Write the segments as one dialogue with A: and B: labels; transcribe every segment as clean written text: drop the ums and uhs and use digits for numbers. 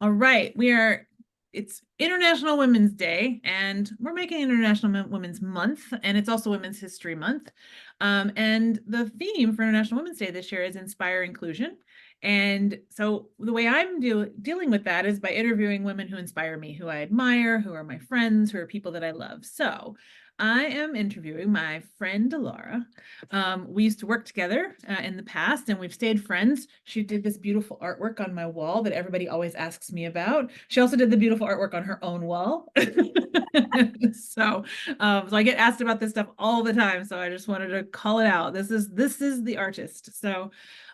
A: All right, it's International Women's Day, and we're making International Women's Month, and it's also Women's History Month. And the theme for International Women's Day this year is Inspire Inclusion. And so the way I'm dealing with that is by interviewing women who inspire me, who I admire, who are my friends, who are people that I love. So I am interviewing my friend Dilara. We used to work together in the past, and we've stayed friends. She did this beautiful artwork on my wall that everybody always asks me about. She also did the beautiful artwork on her own wall. So I get asked about this stuff all the time. So I just wanted to call it out. This is the artist. So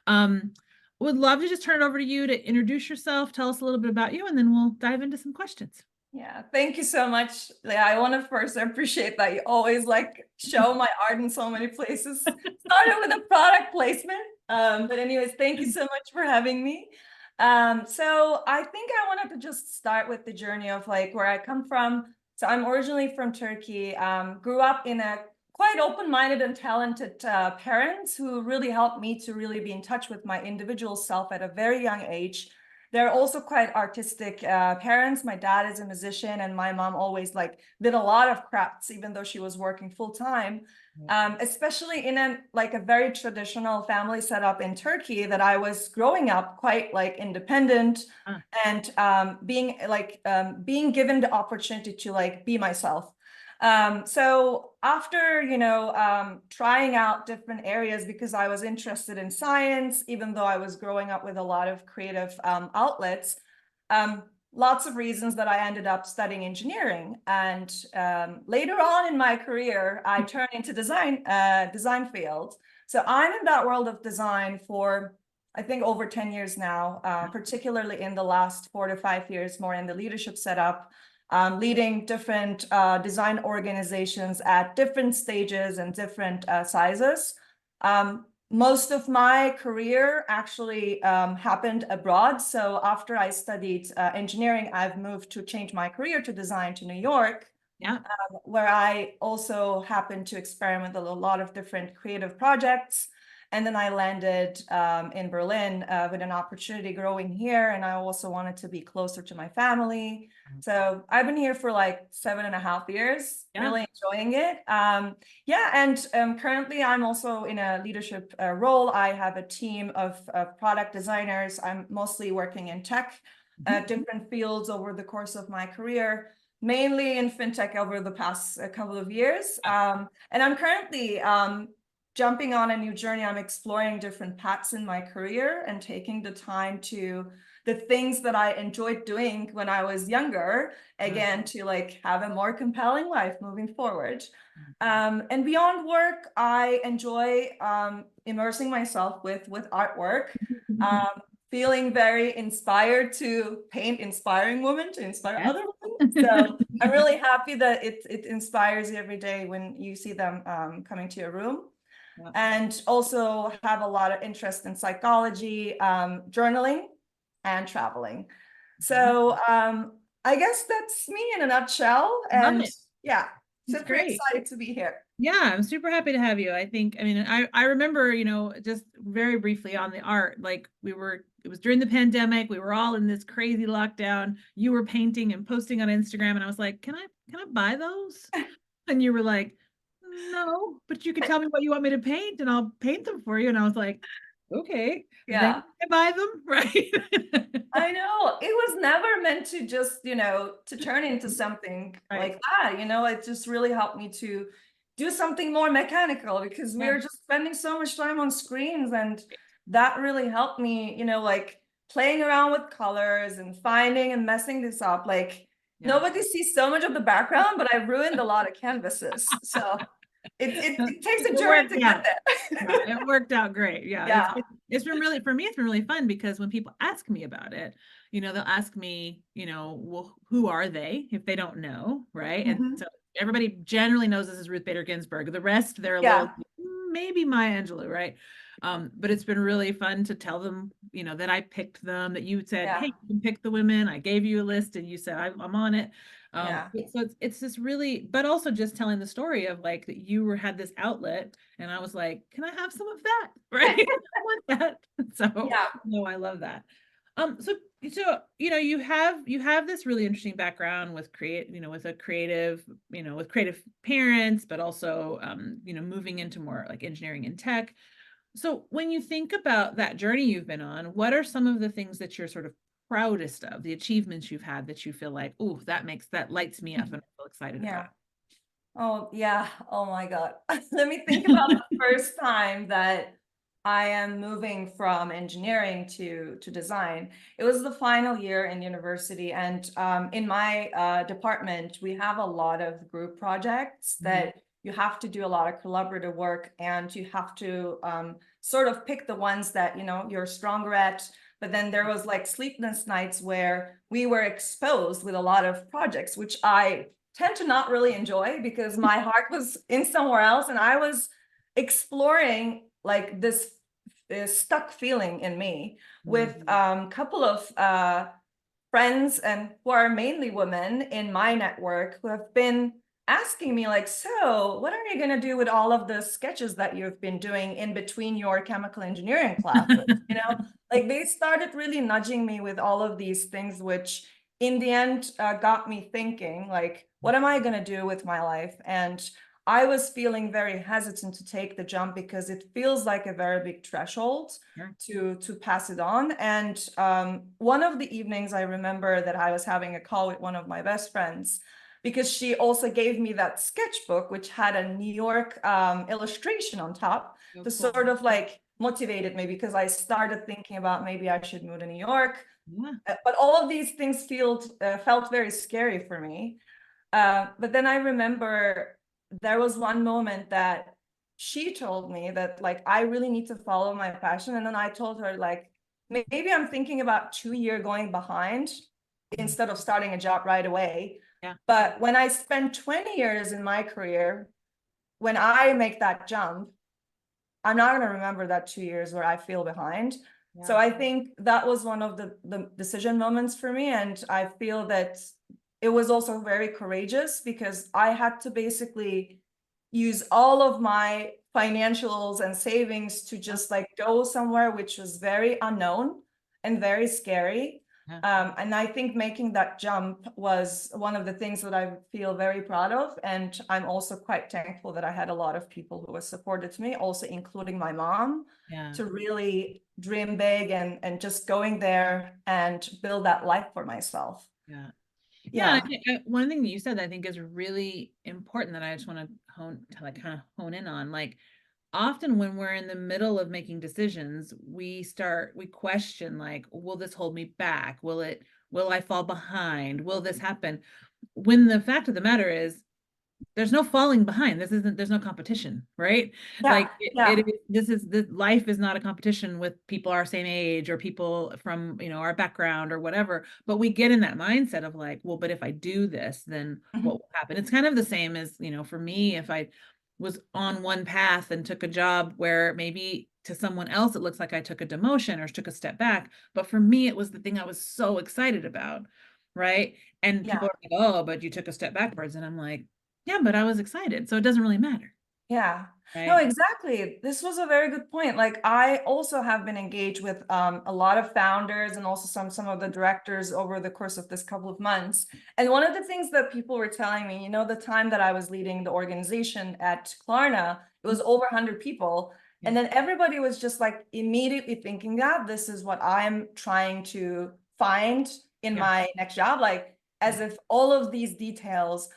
A: would love to just turn it over to you to introduce yourself, tell us a little bit about you, and then we'll dive into some questions.
B: Yeah, thank you so much. Yeah, I want to first appreciate that you always show my art in so many places. Started with a product placement. But anyways, thank you so much for having me. So I think I wanted to just start with the journey of where I come from. So I'm originally from Turkey, grew up in a quite open-minded and talented parents who really helped me to really be in touch with my individual self at a very young age. They're also quite artistic parents. My dad is a musician, and my mom always did a lot of crafts, even though she was working full time. Especially in a very traditional family setup in Turkey, that I was growing up quite independent and being given the opportunity to be myself. So after, trying out different areas, because I was interested in science, even though I was growing up with a lot of creative outlets, lots of reasons that I ended up studying engineering. And later on in my career, I turned into design field. So I'm in that world of design for, I think, over 10 years now, particularly in the last 4 to 5 years, more in the leadership setup. Leading different design organizations at different stages and different sizes. Most of my career actually happened abroad. So after I studied engineering, I've moved to change my career to design to New York, where I also happened to experiment with a lot of different creative projects. And then I landed in Berlin with an opportunity growing here. And I also wanted to be closer to my family. So I've been here for 7.5 years, really enjoying it. Currently I'm also in a leadership role. I have a team of product designers. I'm mostly working in tech, different fields over the course of my career, mainly in fintech over the past couple of years. And I'm currently jumping on a new journey. I'm exploring different paths in my career and taking the time to the things that I enjoyed doing when I was younger, again, to have a more compelling life moving forward. And beyond work, I enjoy immersing myself with artwork, feeling very inspired to paint inspiring women, to inspire other women. So I'm really happy that it inspires you every day when you see them coming to your room. And also have a lot of interest in psychology, journaling, and traveling. So I guess that's me in a nutshell. And yeah, super excited to be here.
A: Yeah, I'm super happy to have you. I remember, just very briefly on the art, it was during the pandemic, we were all in this crazy lockdown. You were painting and posting on Instagram, and I was like, can I buy those? And you were like, no, but you can tell me what you want me to paint and I'll paint them for you. And I was like, okay,
B: yeah,
A: I buy them, right?
B: I know. It was never meant to just, to turn into something like that. It just really helped me to do something more mechanical, because we were just spending so much time on screens, and that really helped me, playing around with colors and finding and messing this up. Nobody sees so much of the background, but I ruined a lot of canvases. So it takes a journey to get there.
A: It worked out great. Yeah. It's been really, for me, it's been really fun, because when people ask me about it, they'll ask me, well, who are they if they don't know, right? And so everybody generally knows this is Ruth Bader Ginsburg. The rest, they're a little, maybe Maya Angelou, right? But it's been really fun to tell them, that I picked them, that you said, hey, you can pick the women. I gave you a list and you said, I'm on it. So it's this really, but also just telling the story of that you had this outlet, and I was like, can I have some of that? Right. I want that. So no, I love that. So you have this really interesting background with with a creative, with creative parents, but also moving into more like engineering and tech. So when you think about that journey you've been on, what are some of the things that you're sort of proudest of, the achievements you've had that you feel like, oh, that lights me up and I feel excited
B: Yeah.
A: about?
B: Oh, yeah. Oh my God. Let me think about the first time that I am moving from engineering to design. It was the final year in university, and in my department, we have a lot of group projects that you have to do a lot of collaborative work, and you have to sort of pick the ones that you're stronger at. But then there was like sleepless nights where we were exposed with a lot of projects, which I tend to not really enjoy because my heart was in somewhere else, and I was exploring like this stuck feeling in me with a couple of friends, and who are mainly women in my network, who have been asking me like, so what are you going to do with all of the sketches that you've been doing in between your chemical engineering classes? Like they started really nudging me with all of these things, which in the end got me thinking like, what am I going to do with my life? And I was feeling very hesitant to take the jump because it feels like a very big threshold to pass it on. And one of the evenings, I remember that I was having a call with one of my best friends, because she also gave me that sketchbook, which had a New York illustration on top, to sort of like motivated me, because I started thinking about maybe I should move to New York. But all of these things felt very scary for me. But then I remember there was one moment that she told me that like I really need to follow my passion. And then I told her like, maybe I'm thinking about 2 year going behind instead of starting a job right away.
A: Yeah.
B: But when I spend 20 years in my career, when I make that jump, I'm not going to remember that 2 years where I feel behind.
A: Yeah.
B: So I think that was one of the decision moments for me. And I feel that it was also very courageous, because I had to basically use all of my financials and savings to just like go somewhere which was very unknown and very scary. And I think making that jump was one of the things that I feel very proud of. And I'm also quite thankful that I had a lot of people who were supportive to me, also including my mom, to really dream big and just going there and build that life for myself.
A: Yeah. One thing that you said that I think is really important that I just want to kind of hone in on, like often when we're in the middle of making decisions, we question like, will this hold me back? Will I fall behind? Will this happen? When the fact of the matter is, there's no falling behind. There's no competition, right? Like this life is not a competition with people our same age or people from, our background or whatever. But we get in that mindset of like, well, but if I do this, then what will happen? It's kind of the same as, for me, if I was on one path and took a job where maybe to someone else it looks like I took a demotion or took a step back, but for me it was the thing I was so excited about, right? And people are like, oh, but you took a step backwards, and I'm like, yeah, but I was excited, so it doesn't really matter.
B: Yeah. No,
A: Right.
B: exactly. This was a very good point. Like I also have been engaged with a lot of founders and also some of the directors over the course of this couple of months. And one of the things that people were telling me, the time that I was leading the organization at Klarna, it was over 100 people. And then everybody was just like immediately thinking that this is what I'm trying to find in my next job, like as if all of these details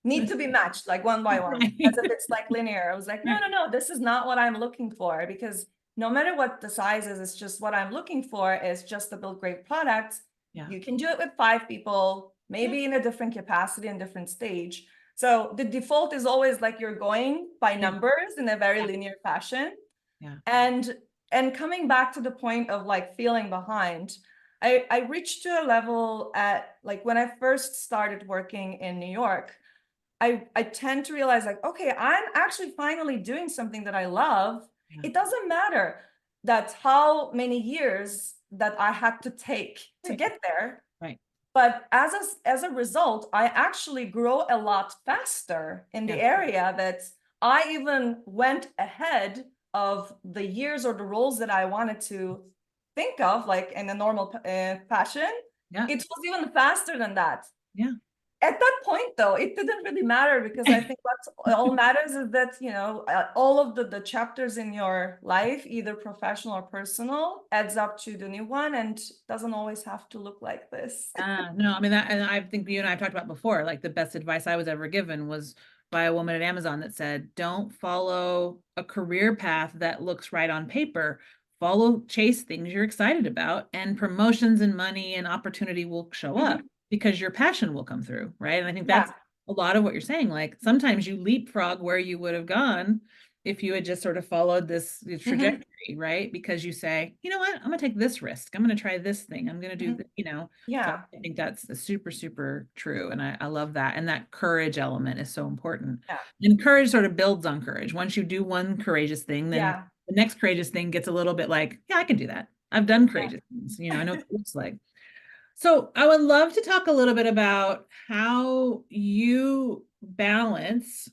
B: need to be matched like one by one, as if it's like linear. I was like, no, this is not what I'm looking for, because no matter what the size is, it's just what I'm looking for is just to build great products. You can do it with 5 people, maybe in a different capacity and different stage. So the default is always like you're going by numbers in a very linear fashion. And coming back to the point of like feeling behind, I reached to a level at like when I first started working in New York, I tend to realize like, okay, I'm actually finally doing something that I love. It doesn't matter that's how many years that I had to take to get there.
A: Right.
B: But as a result, I actually grow a lot faster in the area that I even went ahead of the years or the roles that I wanted to think of, like in a normal fashion.
A: Yeah.
B: It was even faster than that.
A: Yeah.
B: At that point, though, it didn't really matter, because I think what's all matters is that, you know, all of the chapters in your life, either professional or personal, adds up to the new one, and doesn't always have to look like this.
A: No, I mean that, and I think you and I have talked about before, like the best advice I was ever given was by a woman at Amazon that said, don't follow a career path that looks right on paper. Chase things you're excited about, and promotions and money and opportunity will show up because your passion will come through, right? And I think that's a lot of what you're saying. Like sometimes you leapfrog where you would have gone if you had just sort of followed this trajectory, right? Because you say, you know what, I'm gonna take this risk. I'm gonna try this thing. I'm gonna do, you know. So I think that's super, super true. And I love that. And that courage element is so important. And courage sort of builds on courage. Once you do one courageous thing, then the next courageous thing gets a little bit like, yeah, I can do that. I've done courageous things, you know, I know what it looks like. So I would love to talk a little bit about how you balance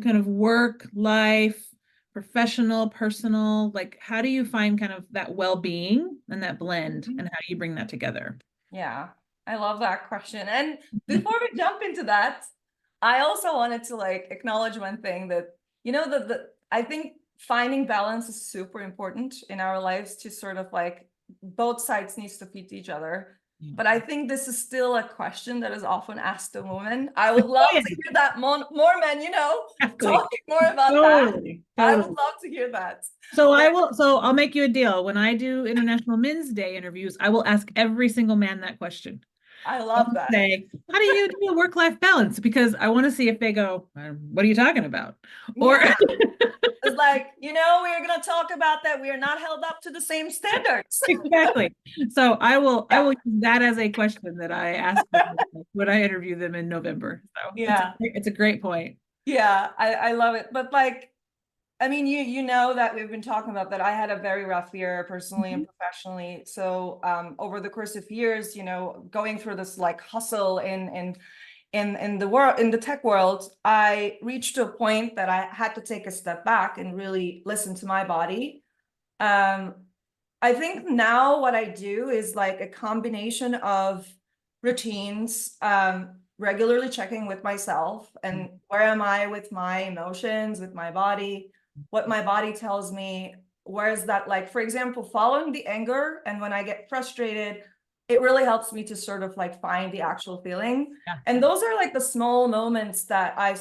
A: kind of work, life, professional, personal, like how do you find kind of that well-being and that blend, and how do you bring that together?
B: Yeah, I love that question. And before we jump into that, I also wanted to like acknowledge one thing that, you know, I think finding balance is super important in our lives, to sort of like both sides needs to feed each other. But I think this is still a question that is often asked to women. I would love to hear that more men, you know, talking more about that. I would love to hear that.
A: So I'll make you a deal. When I do International Men's Day interviews, I will ask every single man that question.
B: I love that.
A: Say, how do you do a work-life balance? Because I want to see if they go, what are you talking about? Or
B: it's like, you know, we're going to talk about that. We are not held up to the same standards.
A: Exactly. So I will use that as a question that I ask them when I interview them in November. So it's a great point.
B: Yeah, I love it. But like, I mean, you know that we've been talking about that. I had a very rough year personally and professionally. So over the course of years, you know, going through this like hustle in the world, in the tech world, I reached to a point that I had to take a step back and really listen to my body. I think now what I do is like a combination of routines, regularly checking with myself and where am I with my emotions, with my body, what my body tells me, where is that, like, for example, following the anger. And when I get frustrated, it really helps me to sort of like find the actual feeling. And those are like the small moments that I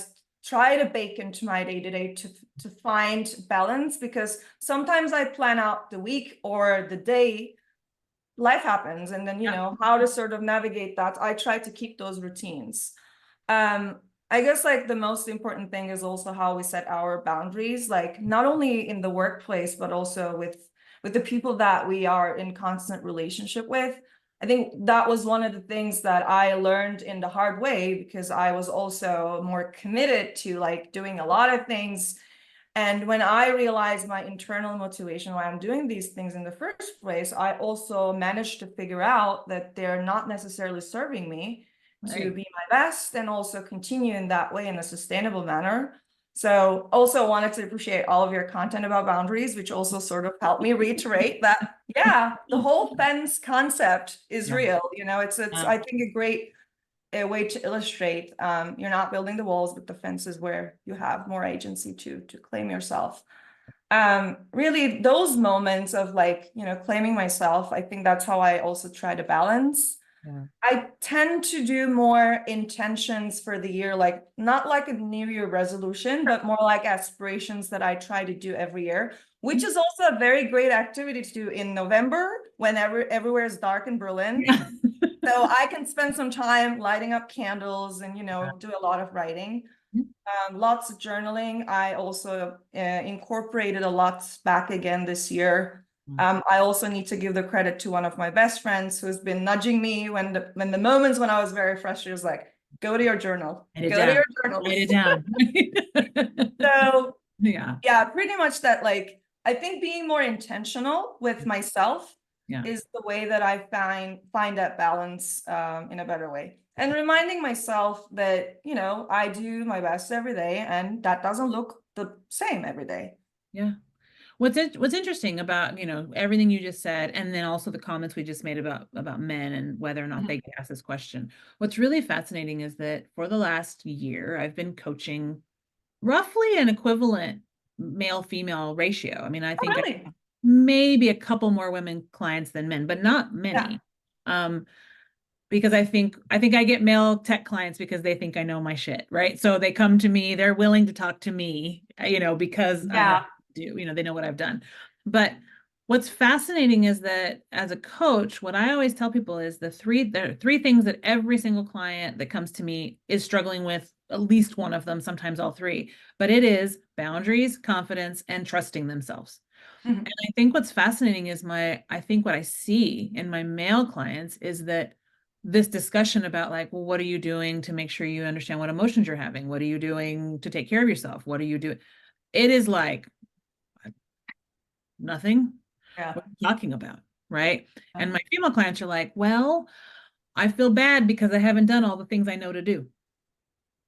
B: try to bake into my day-to-day to find balance, because sometimes I plan out the week or the day, life happens, and then, you know, how to sort of navigate that. I try to keep those routines. I guess like the most important thing is also how we set our boundaries, like not only in the workplace, but also with the people that we are in constant relationship with. I think that was one of the things that I learned in the hard way, because I was also more committed to like doing a lot of things. And when I realized my internal motivation why I'm doing these things in the first place, I also managed to figure out that they're not necessarily serving me to be my best, and also continue in that way in a sustainable manner. So also wanted to appreciate all of your content about boundaries, which also sort of helped me reiterate that, yeah, the whole fence concept is real. You know, it's I think a great way to illustrate, you're not building the walls, but the fence is where you have more agency to claim yourself. Really those moments of like, you know, claiming myself, I think that's how I also try to balance. I tend to do more intentions for the year, like not like a New Year resolution, but more like aspirations that I try to do every year, which is also a very great activity to do in November when everywhere is dark in Berlin. So I can spend some time lighting up candles and, you know, do a lot of writing. Lots of journaling. I also incorporated a lot back again this year. I also need to give the credit to one of my best friends who's been nudging me when the moments when I was very frustrated, was like, go to your journal. Go to your journal.
A: Write it down.
B: So yeah, pretty much that. Like, I think being more intentional with myself is the way that I find that balance in a better way. And reminding myself that, you know, I do my best every day, and that doesn't look the same every day.
A: Yeah. What's interesting about, everything you just said, and then also the comments we just made about men and whether or not they get asked this question. What's really fascinating is that for the last year, I've been coaching roughly an equivalent male-female ratio. I mean, I
B: Oh,
A: think
B: really?
A: maybe a couple more women clients than men, but not
B: Yeah.
A: many. Because I think I get male tech clients because they think I know my shit, right? So they come to me, they're willing to talk to me, because I know
B: Yeah.
A: what I do, they know what I've done. But what's fascinating is that as a coach, what I always tell people is there are three things that every single client that comes to me is struggling with, at least one of them, sometimes all three. But it is boundaries, confidence, and trusting themselves.
B: Mhm.
A: And I think what's fascinating is I think what I see in my male clients is that this discussion about like, well, what are you doing to make sure you understand what emotions you're having? What are you doing to take care of yourself? What are you doing? It is like nothing.
B: Yeah.
A: What are you talking about? Right. And my female clients are like, well, I feel bad because I haven't done all the things I know to do.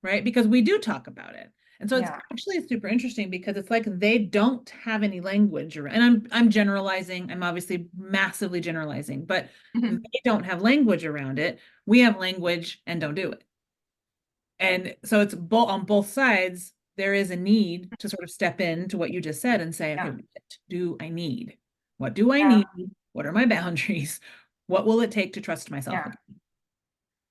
A: Right. Because we do talk about it. And so it's
B: Yeah.
A: actually super interesting because it's like they don't have any language around, and I'm generalizing. I'm obviously massively generalizing, but
B: Mhm.
A: they don't have language around it. We have language and don't do it. And so it's both on both sides. There is a need to sort of step into what you just said and say, okay,
B: Yeah.
A: what do I need? What do I
B: Yeah.
A: need? What are my boundaries? What will it take to trust myself
B: Yeah.
A: again?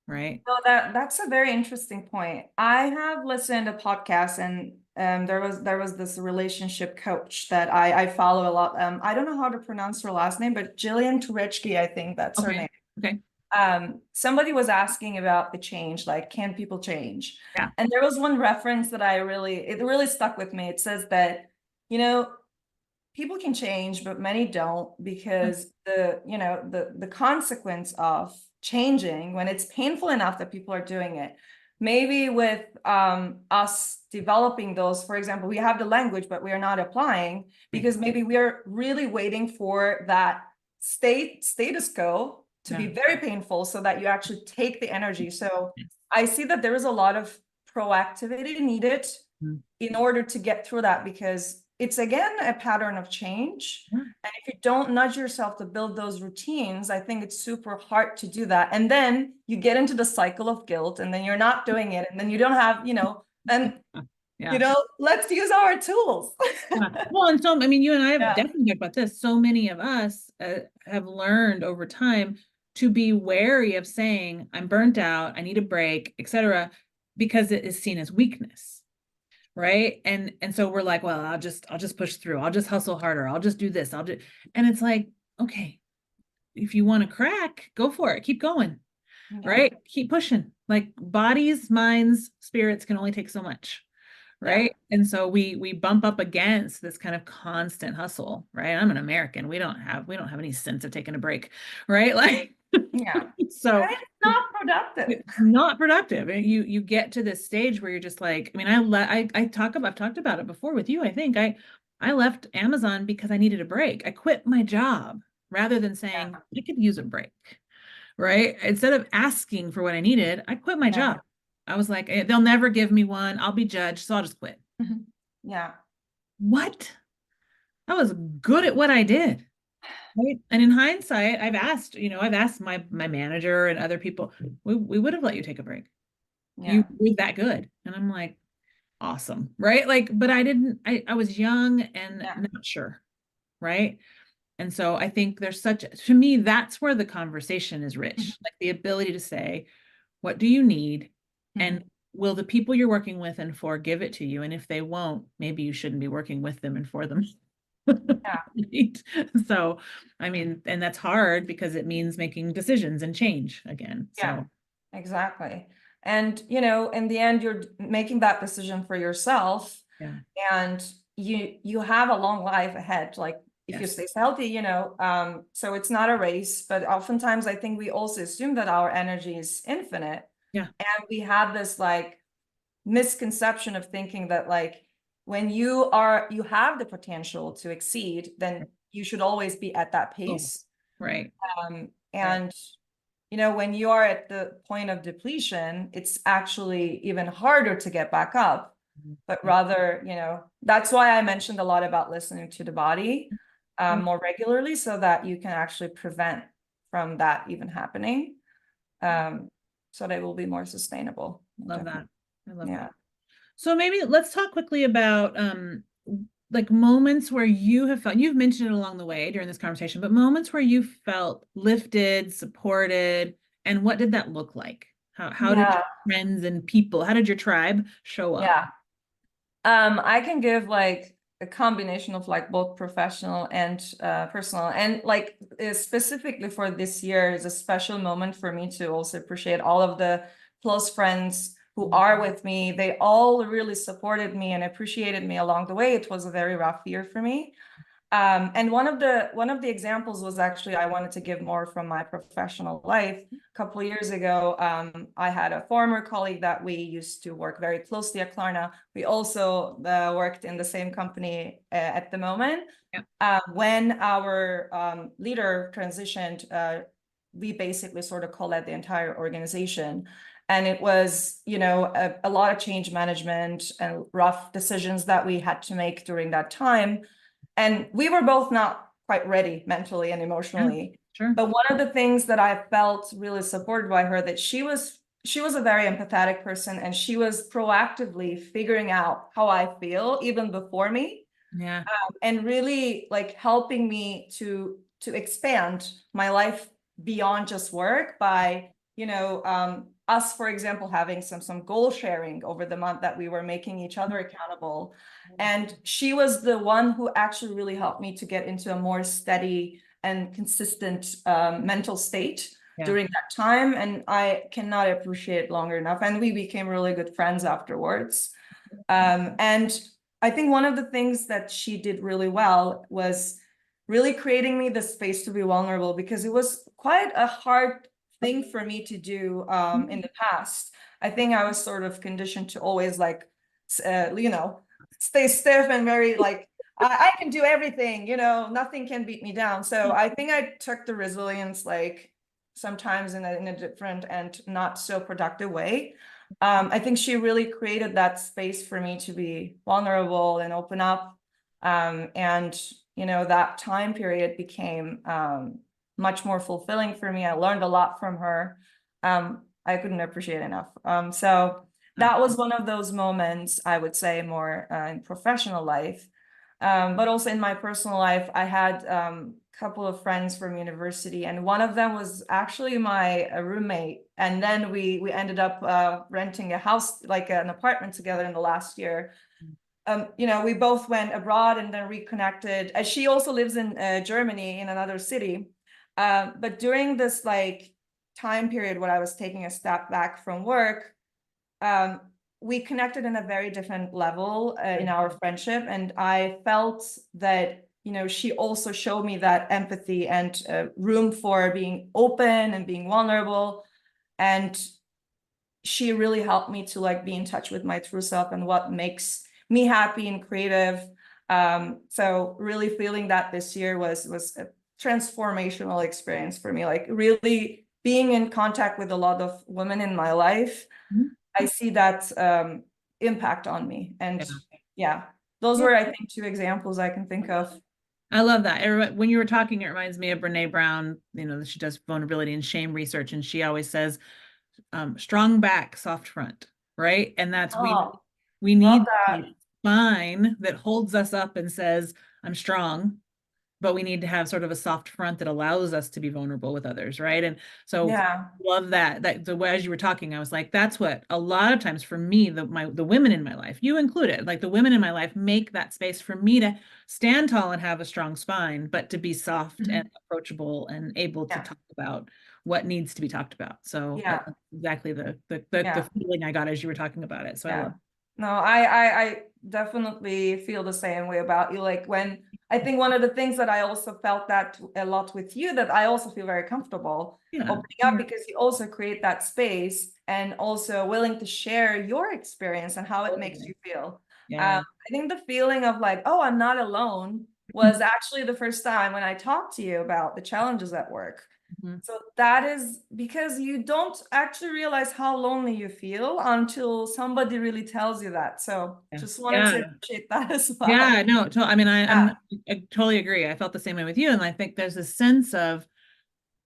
A: Right.
B: So that's a very interesting point. I have listened to podcasts, and there was this relationship coach that I follow a lot. I don't know how to pronounce her last name, but Jillian Tureczki, I think that's her
A: Okay.
B: name.
A: Okay.
B: Somebody was asking about the change, like, can people change?
A: Yeah.
B: And there was one reference that it really stuck with me. It says that, you know, people can change, but many don't, because the consequence of changing, when it's painful enough that people are doing it, maybe with us developing those, for example, we have the language, but we are not applying because maybe we are really waiting for that status quo to be very painful so that you actually take the energy. So I see that there is a lot of proactivity needed in order to get through that, because it's again a pattern of change.
A: Yeah.
B: And if you don't nudge yourself to build those routines, I think it's super hard to do that. And then you get into the cycle of guilt, and then you're not doing it. And then you don't have, and
A: Yeah.
B: let's use our tools.
A: Yeah. Well, and so, I mean, you and I have
B: Yeah.
A: definitely talked about this. So many of us have learned over time to be wary of saying, I'm burnt out, I need a break, etc., because it is seen as weakness. Right. And so we're like, well, I'll just push through. I'll just hustle harder. I'll just do this. And it's like, okay, if you want to crack, go for it. Keep going. Right. Keep pushing. Like bodies, minds, spirits can only take so much. Right. And so we bump up against this kind of constant hustle. Right. I'm an American. We don't have any sense of taking a break. Right. Like,
B: Yeah.
A: so
B: And it's not productive.
A: it's not productive. And you get to this stage where you're just like, I mean, I've talked about it before with you. I think I left Amazon because I needed a break. I quit my job rather than saying I could use a break. Right. Instead of asking for what I needed, I quit my job. I was like, they'll never give me one. I'll be judged. So I'll just quit.
B: Yeah.
A: What? I was good at what I did. Right. And in hindsight, I've asked my manager and other people, we would have let you take a break. You
B: Yeah.
A: were that good. And I'm like, awesome. Right. Like, but I was young and not sure. Right. And so I think to me, that's where the conversation is rich, like the ability to say, what do you need? And will the people you're working with and for give it to you? And if they won't, maybe you shouldn't be working with them and for them. Right? So, I mean, and that's hard because it means making decisions and change again.
B: Yeah,
A: So,
B: exactly. And, in the end, you're making that decision for yourself,
A: yeah.
B: and you have a long life ahead. Like, if you stay healthy, so it's not a race, but oftentimes I think we also assume that our energy is infinite.
A: Yeah.
B: And we have this like misconception of thinking that like when you have the potential to exceed, then you should always be at that pace.
A: Right.
B: And when you are at the point of depletion, it's actually even harder to get back up. but rather, that's why I mentioned a lot about listening to the body more regularly, so that you can actually prevent from that even happening, so that it will be more sustainable.
A: Love that. I love
B: Yeah.
A: that. So maybe let's talk quickly about like moments where you have felt, you've mentioned it along the way during this conversation, but moments where you felt lifted, supported, and what did that look like? How did your friends and people, how did your tribe show up?
B: Yeah. I can give like a combination of like both professional and personal, and like specifically for this year is a special moment for me to also appreciate all of the close friends who are with me. They all really supported me and appreciated me along the way. It was a very rough year for me. And one of the examples was actually, I wanted to give more from my professional life. A couple of years ago, I had a former colleague that we used to work very closely at Klarna. We also worked in the same company at the moment. Yeah. When our leader transitioned, we basically sort of co-led the entire organization. And it was, a lot of change management and rough decisions that we had to make during that time. And we were both not quite ready mentally and emotionally.
A: Sure.
B: But one of the things that I felt really supported by her, that she was a very empathetic person, and she was proactively figuring out how I feel even before me.
A: Yeah.
B: And really like helping me to expand my life beyond just work by, us, for example, having some goal sharing over the month that we were making each other accountable. And she was the one who actually really helped me to get into a more steady and consistent mental state during that time. And I cannot appreciate it longer enough. And we became really good friends afterwards. And I think one of the things that she did really well was really creating me the space to be vulnerable, because it was quite a hard thing for me to do in the past. I think I was sort of conditioned to always like, stay stiff and very like, I can do everything, nothing can beat me down. So I think I took the resilience like sometimes in a different and not so productive way. I think she really created that space for me to be vulnerable and open up. And, that time period became much more fulfilling for me. I learned a lot from her. I couldn't appreciate enough. So that was one of those moments, I would say, more in professional life. But also in my personal life, I had couple of friends from university, and one of them was actually my roommate, and then we ended up renting a house, like an apartment together in the last year. We both went abroad and then reconnected, as she also lives in Germany in another city. But during this like time period when I was taking a step back from work, we connected in a very different level in our friendship, and I felt that she also showed me that empathy and room for being open and being vulnerable. And she really helped me to like be in touch with my true self and what makes me happy and creative. So really feeling that this year was a transformational experience for me, like really being in contact with a lot of women in my life. I see that impact on me. And those were, I think, two examples I can think of.
A: I love that. When you were talking, it reminds me of Brene Brown. She does vulnerability and shame research, and she always says, strong back, soft front, right? And that's we need a spine that holds us up and says, I'm strong, but we need to have sort of a soft front that allows us to be vulnerable with others, right? And so love that the way as you were talking, I was like, that's what a lot of times for me, the women in my life, you included, like the women in my life make that space for me to stand tall and have a strong spine, but to be soft and approachable and able to talk about what needs to be talked about. So that's exactly the feeling I got as you were talking about it. So I love.
B: No, I definitely feel the same way about you. Like when I think one of the things that I also felt that a lot with you, that I also feel very comfortable opening up, because you also create that space and also willing to share your experience and how it makes you feel. I think the feeling of like, oh, I'm not alone was actually the first time when I talked to you about the challenges at work.
A: Mhm.
B: So that is because you don't actually realize how lonely you feel until somebody really tells you that. So
A: Yeah.
B: just wanted
A: Yeah.
B: to appreciate that as well.
A: Yeah, no, I mean,
B: Yeah,
A: I totally agree. I felt the same way with you. And I think there's a sense of,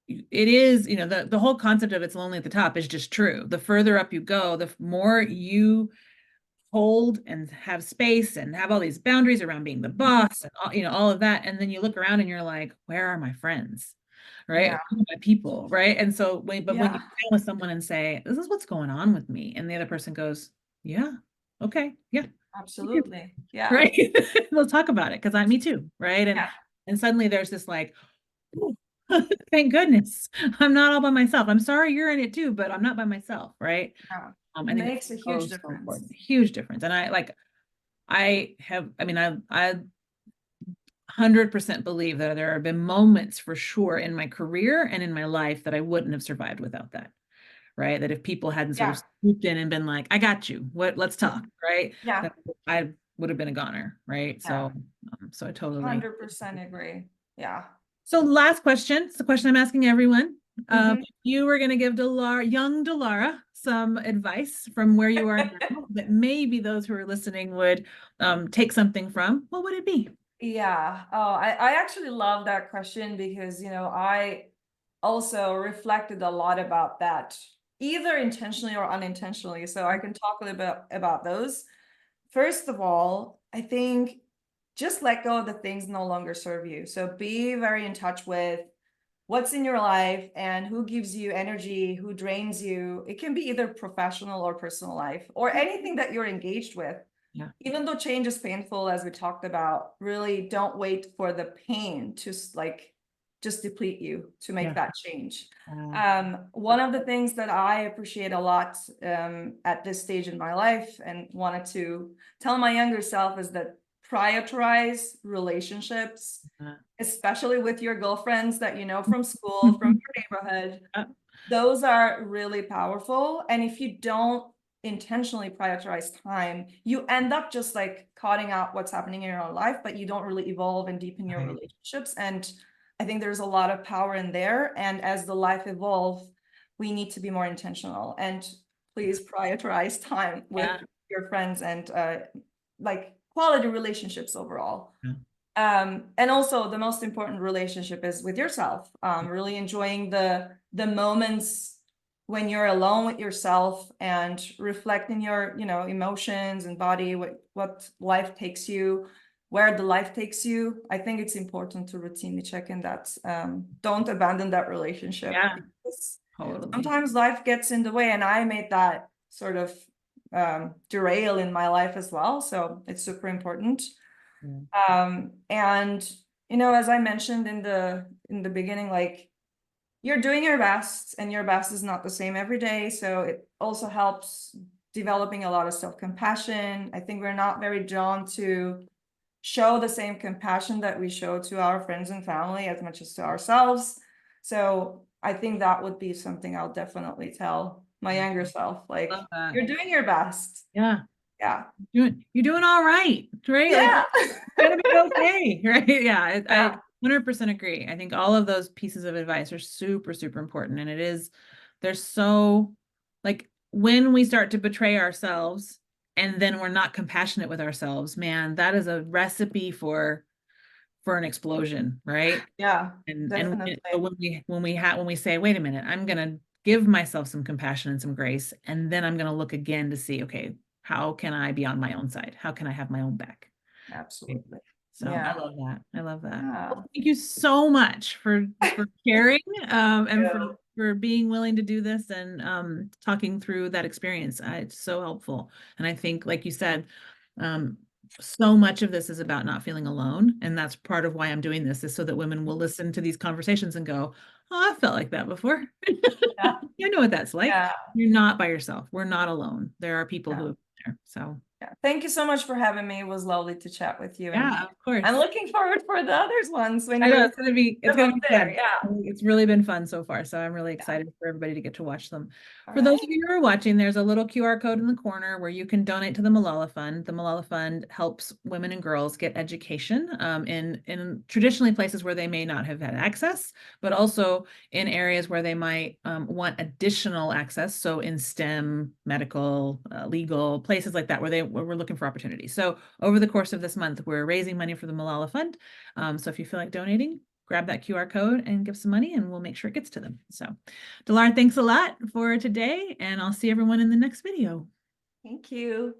A: it is, the whole concept of it's lonely at the top is just true. The further up you go, the more you hold and have space and have all these boundaries around being the boss and all of that. And then you look around and you're like, where are my friends? Right?
B: yeah,
A: Where are my people? Right. And so when you
B: yeah,
A: sit with someone and say, this is what's going on with me, and the other person goes, yeah, okay, yeah,
B: absolutely. Yeah,
A: right. We'll talk about it because me too, right?
B: yeah,
A: And suddenly there's this like, "Ooh, thank goodness I'm not all by myself. I'm sorry you're in it too, but I'm not by myself, right?"
B: yeah.
A: I think it's
B: Makes a huge
A: so
B: difference.
A: important, huge difference. And I 100% believe that there have been moments for sure in my career and in my life that I wouldn't have survived without that, right? That if people hadn't sort of
B: Yeah,
A: swooped in and been like, I got you, let's talk, right?
B: yeah,
A: That I would have been a goner, right?
B: yeah.
A: So I totally.
B: 100% agree. Yeah.
A: So last question, it's the question I'm asking everyone.
B: Mhm.
A: If you were going to give young Dilara some advice from where you are now that maybe those who are listening would take something from, what would it be?
B: Yeah. Oh, I actually love that question because, I also reflected a lot about that, either intentionally or unintentionally. So I can talk a little bit about those. First of all, I think just let go of the things no longer serve you. So be very in touch with what's in your life and who gives you energy, who drains you. It can be either professional or personal life or anything that you're engaged with.
A: Yeah.
B: Even though change is painful, as we talked about, really don't wait for the pain to just deplete you to make
A: Yeah.
B: that change.
A: Uh,
B: One of the things that I appreciate a lot at this stage in my life and wanted to tell my younger self is that prioritize relationships,
A: uh,
B: especially with your girlfriends that you know from school, from your neighborhood.
A: uh,
B: Those are really powerful. And if you don't intentionally prioritize time, you end up just like cutting out what's happening in your own life, but you don't really evolve and deepen your
A: right.
B: relationships. And I think there's a lot of power in there. And as the life evolves, we need to be more intentional and please prioritize time with
A: Yeah.
B: your friends and like quality relationships overall.
A: Yeah.
B: And also the most important relationship is with yourself. Really enjoying the moments when you're alone with yourself and reflecting your, emotions and body, what life takes you, where the life takes you. I think it's important to routinely check in that. Don't abandon that relationship
A: Yeah.
B: because
A: Totally.
B: sometimes life gets in the way, and I made that sort of derail in my life as well. So it's super important.
A: Yeah.
B: And as I mentioned in the beginning, like you're doing your best and your best is not the same every day. So it also helps developing a lot of self-compassion. I think we're not very drawn to show the same compassion that we show to our friends and family as much as to ourselves. So I think that would be something I'll definitely tell my younger self,
A: Love
B: like
A: that.
B: you're doing your best.
A: Yeah.
B: Yeah.
A: You're doing all right, right? Like
B: Yeah.
A: you're gonna be okay, right? Yeah, I
B: Yeah.
A: 100% agree. I think all of those pieces of advice are super, super important. And they're so, like, when we start to betray ourselves and then we're not compassionate with ourselves, man, that is a recipe for an explosion, right?
B: Yeah,
A: And
B: definitely.
A: so when we say, wait a minute, I'm gonna give myself some compassion and some grace, and then I'm gonna look again to see, okay, how can I be on my own side? How can I have my own back? Okay.
B: Absolutely.
A: So I
B: Yeah.
A: love that. I love that.
B: Yeah.
A: Well, thank you so much for sharing and
B: Yeah.
A: for being willing to do this and talking through that experience. It's so helpful. And I think, like you said, um, so much of this is about not feeling alone. And that's part of why I'm doing this, is so that women will listen to these conversations and go, oh, I felt like that before.
B: Yeah.
A: I know what that's like.
B: Yeah.
A: You're not by yourself. We're not alone. There are people who
B: Yeah.
A: are there. So
B: Yeah. Thank you so much for having me. It was lovely to chat with you. And
A: Yeah, of course.
B: I'm looking forward for the others ones when
A: I know
B: you
A: it's gonna
B: come
A: be
B: up there.
A: fun.
B: Yeah.
A: It's really been fun so far, so I'm really excited for everybody to get to watch them.
B: All
A: For those
B: right.
A: of you who are watching, there's a little QR code in the corner where you can donate to the Malala Fund. The Malala Fund helps women and girls get education in traditionally places where they may not have had access, but also in areas where they might want additional access. So in STEM, medical, legal, places like that, where we're looking for opportunities. So over the course of this month, we're raising money for the Malala Fund. So if you feel like donating, grab that QR code and give some money and we'll make sure it gets to them. So Dilara, thanks a lot for today, and I'll see everyone in the next video.
B: Thank you.